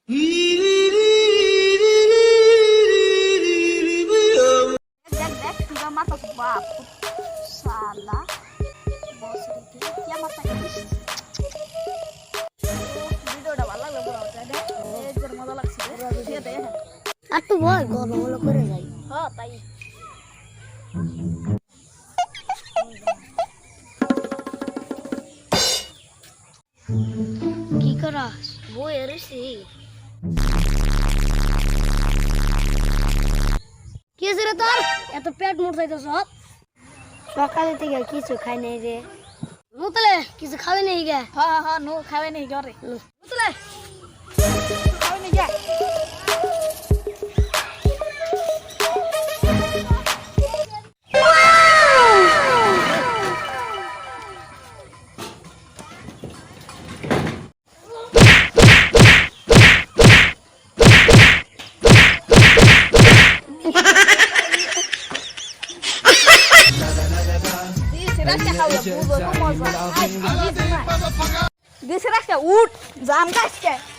দেখ দেখ তুই মাথা বাপ শালা বসরে কি মাথা ভিডিওটা ভালো লাগবে বড় দেখ এই যে মজা লাগছে দিয়ে দে আর তো বল গলো গলো করে যাই হ্যাঁ তাই কি করাস বই এরেছি কি হয়েছে রে তোর এত পেট মোটাইতো সব সকালে থেকে কিছু খাই নাই রে মুতলে কিছু খাবে নাই গে হ্যাঁ হ্যাঁ নো খাবে নেই ঘরে বুঝলে খাবে নেই যা This is uठ जाम का